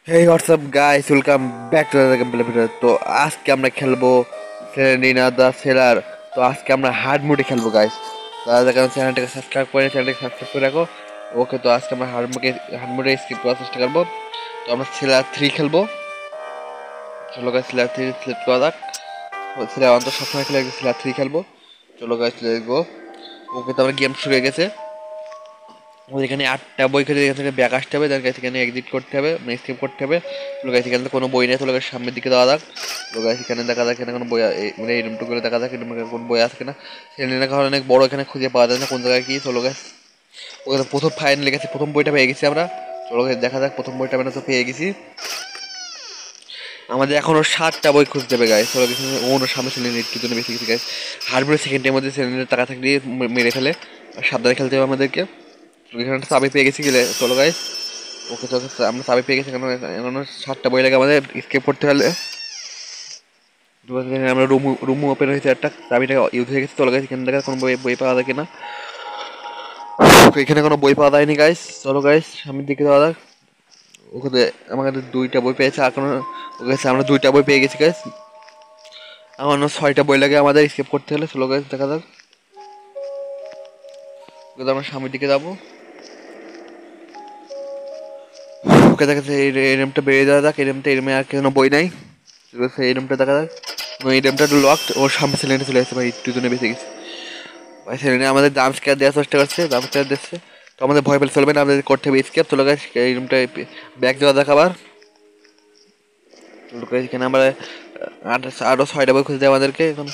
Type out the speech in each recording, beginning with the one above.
Hey WhatsApp guys, welcome back to the gameplay video. তো আজকে আমরা খেলবো সেরেনিনা দ্য সেলার। তো আজকে আমরা হার্ড মোডে খেলবো গাইস। তাহলে কারণ চ্যানেলটাকে সাবস্ক্রাইব করে রাখো। ওকে, তো আজকে আমরা হার্ড মোডে স্কিপ করার চেষ্টা করবো। তো আমরা সেলার 3 খেলবো। চলো গাইস, সেলার 3 সিলেক্ট করা যাক। সেলার 1 তো সবসময় খেলে, সেলার 3 খেলবো। চলো গাইস, লেটস গো। ওকে, তো আমরা গেম শুরু হয়ে গেছে। আমাদের এখানে 8টা বই খেলে এখান থেকে ব্যাক আসতে হবে, তার কাছে এখানে এক্সিট করতে হবে, মানে স্কিপ করতে হবে। তো গাইস, এখানে তো কোনো বই নেই, তো গাইস সামনের দিকে দেওয়া যাক। তো গাইস, এখানে দেখা যাক এখানে কোনো বই মানে এই রুমটুকুলে দেখা যাক এখানে কোনো বই আছে কিনা। সেখানে কারণ অনেক বড়, এখানে খুঁজে পাওয়া যায় না কোন জায়গায় কি। চলো গাইস, ওখানে প্রথম ফাইনাল গেছে, প্রথম বইটা পেয়ে গেছি আমরা। চলো গাইস, দেখা যাক প্রথম বইটা আমরা তো পেয়ে গেছি। আমাদের এখনো 7টা বই খুঁজতে হবে গাইস। চলো গেছে ওর সামনে সিলিন্ডার একটু জন্য বেশি গেছি গাইস। হার্ডবোর্ডের সেকেন্ডের মধ্যে সিলিন্ডার টাকা থাকলে মেরে ফেলে, সাবধানে খেলতে হবে আমাদেরকে। এখানে চাবি পেয়ে গেছি গেলে। চলো গাইস, ওকে, তো আমরা চাবি পেয়ে গেছি। এখনো 7টা বই লাগে আমাদের স্কেপ করতে হলে। আমরা রুম ওপেন হয়েছে, একটা চাবিটা ইউজ হয়ে গেছে। চলো গাইস, এখানে দেখা কোনো বই বই পাওয়া যায় কিনা। এখানে কোনো বই পাওয়া যায়নি গাইস। চলো গাইস, সামনের দিকে যাওয়া যাক। ওখানে আমাদের 2টা বই পেয়েছে এখনো। ওকে, আমরা 2টা বই পেয়ে গেছি গাইস। আমার 6টা বই লাগে আমাদের স্কেপ করতে হলে। চলো গাইস, দেখা যাক। ওকে, আমরা সামনের দিকে যাবো। ওকে, দেখা যাচ্ছে এই রুমটা বেরিয়ে যাওয়া যাক। এই রুমে আর কোনো বই নাই। এই রুমটা দেখা যাক। এই রুমটা লকড। ওর সামনে সিলিন্ডার চলে আসছে ভাই, একটু জন্য বেঁচে গেছে ভাই। সিলিন্ডার আমাদের দাম স্কেয়ার দেওয়ার চেষ্টা করছে, দাম স্কেয়ার দিচ্ছে। তো আমাদের ভয় পেলে চলবে না, আমাদের করতে হবে স্কেপ। চলো গাইস, এই রুমটা ব্যাগ দেওয়া যাক আবার। চলো গাইস, এখানে আমরা আরো 6টা বই খুঁজতে হবে আমাদেরকে এখন।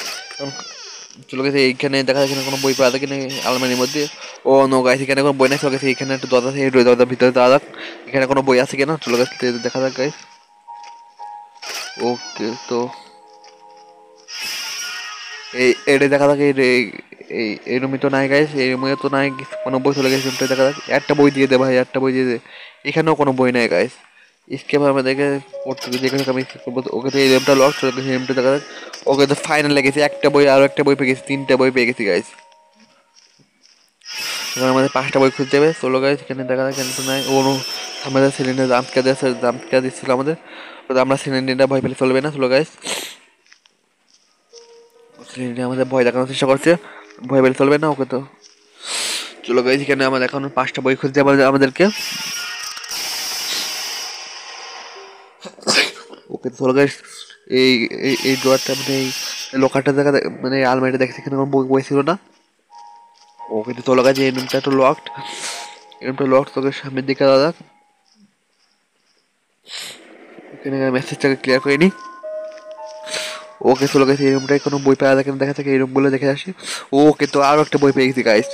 চলো গেছে এইখানে দেখা যাচ্ছে এখানে কোনো বই পাওয়া যায় কিনা আলমারির মধ্যে। ও নো গাইস, এখানে কোনো বই নাই। চলো গেছে এখানে একটা দরজা আছে, এই দরজার ভিতরে যাওয়া যাক। এখানে কোনো বই আছে কিনা। চলো গেছে দেখা যাক গাইস। ওকে, তো এটা দেখা যাক। এই রুমে তো নাই গাইস, এই রুমে তো নাই কোনো বই। চলে গেছে রুমটা দেখা যাক। একটা বই দিয়ে দে ভাই, একটা বই দিয়ে দে। এখানেও কোনো বই নাই গাইস। স্কেপ আমাদেরকে পড়তে হবে, যেখানে আমি স্কেপ করবো। ওকে, তো এই রুমটা লক। চলে গেছে, এই রুমটা দেখা যাক। ওকে, তো ফাইনাল লেগেছে একটা বই, আরো একটা বই পেয়ে গেছি, 3টা বই পেয়ে গেছি গাইস। এবার আমাদের 5টা বই খুঁজতে হবে। চলো গাইস, এখানে দেখা যাক, কিন্তু নাই। ও নো, আমাদের সিলিন্ডার জাম্পস্কেয়ার দিচ্ছিল আমাদের। আমরা সিলিন্ডারটা ভয় পেলে চলবে না। চলো গাইস, সিলিন্ডার আমাদের ভয় দেখানোর চেষ্টা করছে, ভয় পেলে চলবে না। ওকে, তো চলো গাইস, এখানে আমাদের এখন 5টা বই খুঁজতে হবে আমাদেরকে। ওকে, তো চলো গাইস, এই এই ড্রয়ারটা মানে এই লকারটা দেখা মানে আলমারিটা দেখছি, এখানে কোনো বই বই ছিল না। ওকে, তো চলো গাইস, এই রুমটা একটু লকড। এই রুমটা লকড। তোকে সামনের দিকে দাদা, এখানে মেসেজটাকে ক্লিয়ার করে নিই। ওকে, চলো গেছে এই রুমটায় কোনো বই পাওয়া যায় কিনা দেখা যাক, এই রুমগুলো দেখে আসি। ওকে, তো আরো একটা বই পেয়ে গেছি গাইস।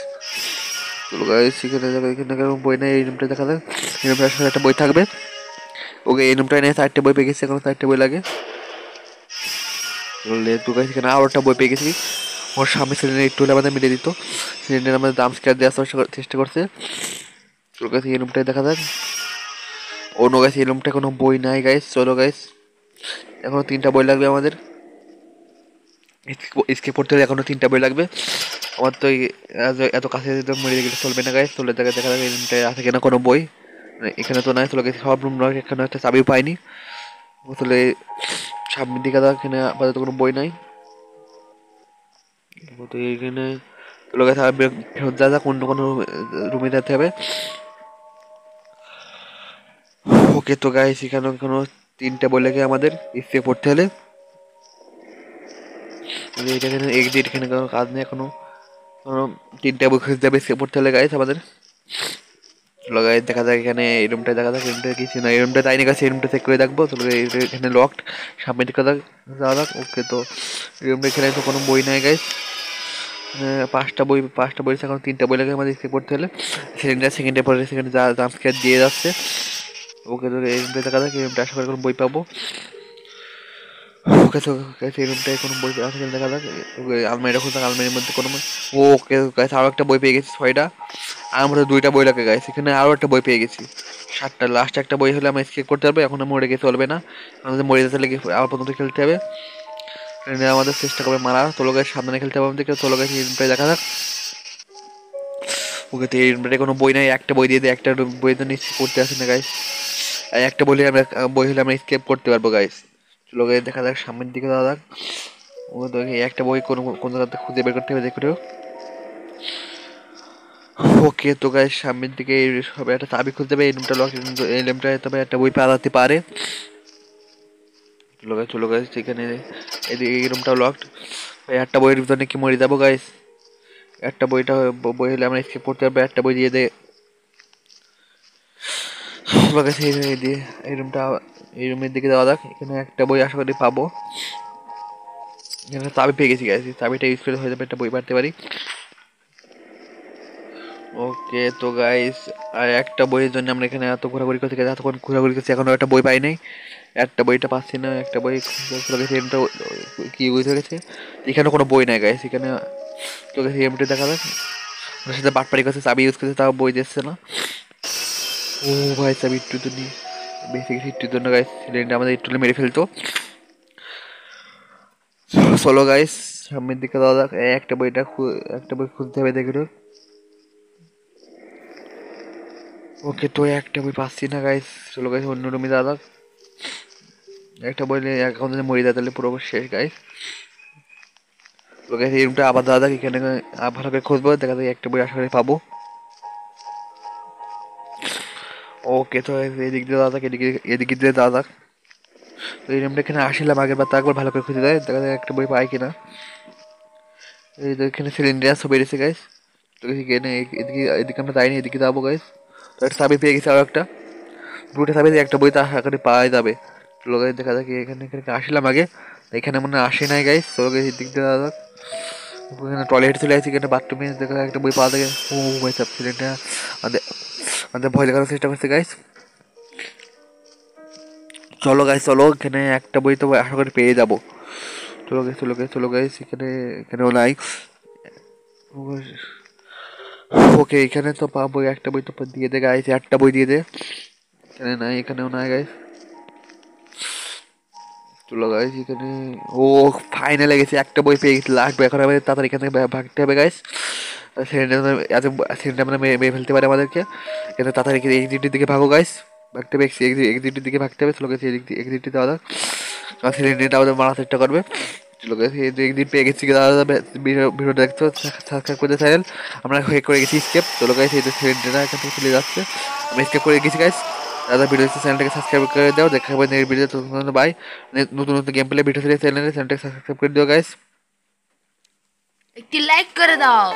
চলো গাইস, এখানে কোনো বই নেই, এই রুমটা দেখা যাক। এই রুমটা আসলে একটা বই থাকবে। ওকে, এই রুমটায় নেই, 4টে বই পেয়ে গেছি, এখন 4টে বই লাগে। চলে তো গাইস, এখানে আরো একটা বই পেয়ে গেছি। ওর সামনে সিলিন্ডার একটু হলে আমাদের মিলে দিত। সিলিন্ডার আমাদের দাম স্কেয়ার দেওয়ার চেষ্টা করছে। চলো গাইস, এই রুমটায় দেখা যাক। ও নো গাইস, এই রুমটায় কোনো বই নাই গাইস। চলো গাইস, এখনো 3টা বই লাগবে আমাদের স্কেপ করতে হলে। এখনো 3টা বই লাগবে আমার। তো এত কাছে যেতে মরে গেলে চলবে না গাইস। চলে দেখা দেখা যাবে এই রুমটায় আছে কিনা কোনো বই। এখানে তো নাই। চলে গেছে সব রুম নয়, এখানে একটা চাবিও পাইনি। আসলে সামনের দিকে দেখ, এখানে আপাতত কোনো বই নাই। তো এইখানে চলে গেছে, আর ফেরত যা যাক, অন্য কোনো রুমে যেতে হবে। ওকে, তো গাইস, এখানে কোনো 3টা বই লাগে আমাদের স্কেপ করতে হলে। এটা এখানে এক্সিট, এখানে কোনো কাজ নেই এখনো। 3টা বই খুঁজতে হবে স্কেপ করতে হলে গাইস আমাদের। চলো গাইস, দেখা যাক এখানে এই রুমটা দেখা যাক। এই রুমটা কিছু না, এই রুমটা তাই না গাছ, এই রুমটা চেক করে দেখবো। চলো এখানে লকড, সামনে দিকে যাওয়া যাক। ওকে, তো এই রুমটা এখানে তো কোনো বই নাই গাইস। 5টা বই আছে, এখন 3টা বই লাগে আমাদের স্কেপ করতে হলে। সেকেন্ডে পরে সেকেন্ডে জাম্পস্কেয়ার দিয়ে যাচ্ছে। ওকে, তো এই রুমটা দেখা যাক, এই রুমটা আশা করি কোনো বই পাবো। ওকে, তো এই রুমটায় কোনো বই আছে কিনা দেখা যাক। ওকে, আলমারিটা খুলতে, আলমারির মধ্যে কোনো ওকে গাইস, আরো একটা বই পেয়ে গেছি, 6টা। আর আমরা 2টা বই লাগে গাইস, এখানে আরো একটা বই পেয়ে গেছি। 7টা, লাস্ট একটা বই হলে আমরা স্কেপ করতে পারবো। এখন মরে গেছে চলবে না, আমাদের মরে যেতে লেগে আবার পর্যন্ত খেলতে হবে। আমাদের চেষ্টা করবে মারা। তোলো গাছ সাবধানে খেলতে হবে আমাদেরকে। তোলো গাছ এই রুমটায় দেখা যাক। ওকে, তো এই রুমটায় কোনো বই নাই, একটা বই দিয়ে দেয়, একটা বই তো নিশ্চয় করতে আসে না গাইস। আর একটা বই হলে আমরা স্কেপ করতে পারবো গাইস। চলো গাইস দেখা যাক সামনের দিকে যাওয়া যাক। ও তো একটা বই কোন জায়গাতে খুঁজে বের করতে হবে দেখো। ওকে তো গাইস সামনের দিকে সবাই একটা চাবি খুঁজতে হবে, এই রুমটা লক, এই রুমটা তবে একটা বই পাওয়া যেতে পারে। চলো গাইস এখানে এই রুমটাও লকড। একটা বইয়ের ভিতরে কি মরে যাবো গাইস। একটা বই হলে আমরা স্কিপ করতে পারবো, একটা বই দিয়ে দে। চলো গাইস এই রুমটা, এই রুমের দিকে যাওয়া যাক। এখানে একটা বই আশা করি পাবো। এখানে চাবি পেয়ে গেছি গাইস, চাবিটা ইউজ করে হয়ে যাবে একটা বই পারতে পারি। ওকে তো গাইস আর একটা বইয়ের জন্য আমরা এখানে এত ঘোরাঘুরি করছি, এতক্ষণ ঘোরাঘুরি করছি এখনো একটা বই পাই নাই। একটা বইটা পাচ্ছি না, একটা বই কি ইউজ হয়ে গেছে। এখানে কোনো বই নাই গাইস, এখানে তো গেছে এমটি দেখা যাক। ওর সাথে বাটপাড়ি করছে, চাবি ইউজ করছে, তাও বই দিচ্ছে না। ও ভাই চাবি একটু তো নিয়ে বেঁচে গেছি একটুর জন্য গাইস, সিলিন্ডার আমাদের একটু মেরে ফেলতো। চলো গাইস সামনের দিকে যাওয়া যাক। একটা বই খুঁজতে হবে দেখো। ওকে তো একটা বই পাচ্ছি না গাইস। চলো গাইস অন্য রুমে যাওয়া যাক। একটা বই নিয়ে এখন যদি মরে যায় তাহলে পুরো শেষ গাইস। চলো গাইস এই রুমটা আবার যাওয়া যাক, এখানে ভালো করে খুঁজবো, দেখা যায় একটা বই আশা করি পাবো। ওকে তো এদিক দিয়ে যাওয়া যাক, এদিক দিয়ে যাওয়া যাক। তো এই রুমটা এখানে আসলাম আগের বার, তো একবার ভালো করে খুঁজে দেয়, দেখা যায় একটা বই পাই কিনা। এই তো এখানে সিলিন্ডার সব বেরিয়েছে গাইস। তো এখানে এদিকে আমরা যাইনি, এদিকে যাবো গাইস। তো একটা চাবি পেয়ে গেছি, আরো একটা দুটো চাবি দিয়ে একটা বই তো আশা করি পাওয়া যাবে। চলো গাইস দেখা যাক, এখানে এখানে আসলাম আগে, এখানে মনে হয় আসে নাই গাইস। চলো গাইস এদিক দিয়ে যাওয়া যাক। এখানে টয়লেট চলে আসছি, এখানে বাথরুমে দেখা যায় একটা বই পাওয়া যায়। ও ভাই সব সিলিন্ডার আমাদের আমাদের ভয় লাগানোর চেষ্টা করছে গাইস। চলো গাইস চলো, এখানে একটা বই তো আশা করি পেয়ে যাবো। চলো গাইস এখানে এখানেও নাই। ওকে এখানে তো পাবো, একটা বই তো দিয়ে দে গাইস, একটা বই দিয়ে দে। এখানে নাই, এখানেও নাই গাইস। চলো গাইস এখানে, ও ফাইনালে গেছি, একটা বই পেয়ে গেছি, লাস্ট বই। এখন আমাদের তাড়াতাড়ি এখান থেকে ভাগতে হবে গাইস। সিলিন্ডার মানে মেরে ফেলতে পারে আমাদেরকে। এখানে তাড়াতাড়ি এক্সিটের দিকে ভাগো গাইস, ভাগতে হবে, এক্সিটের দিকে ভাগতে হবে। চলো গাইস এক্সিটে যাওয়া যাক, কারণ সিলিন্ডারটা আমাদের মারার চেষ্টা করবে। চলো গাইস এক্সিট পেয়ে গেছি, ভিডিওটা দেখতে সাবস্ক্রাইব করে চ্যানেল। আমরা হয়ে করে গেছি স্কেপ। চলো গাইস এই সিলিন্ডারটা এখান থেকে চলে যাচ্ছে, আমি স্কেপ করে গেছি গাইস। দাদা ভিডিও চ্যানেলটাকে সাবস্ক্রাইব করে দাও, দেখা হবে নেক্সট ভিডিও। বাই। নতুন নতুন গেম প্লে ভিডিও চ্যানেলটাকে সাবস্ক্রাইব করে দিও গাইস। একটি লাইক করে দাও।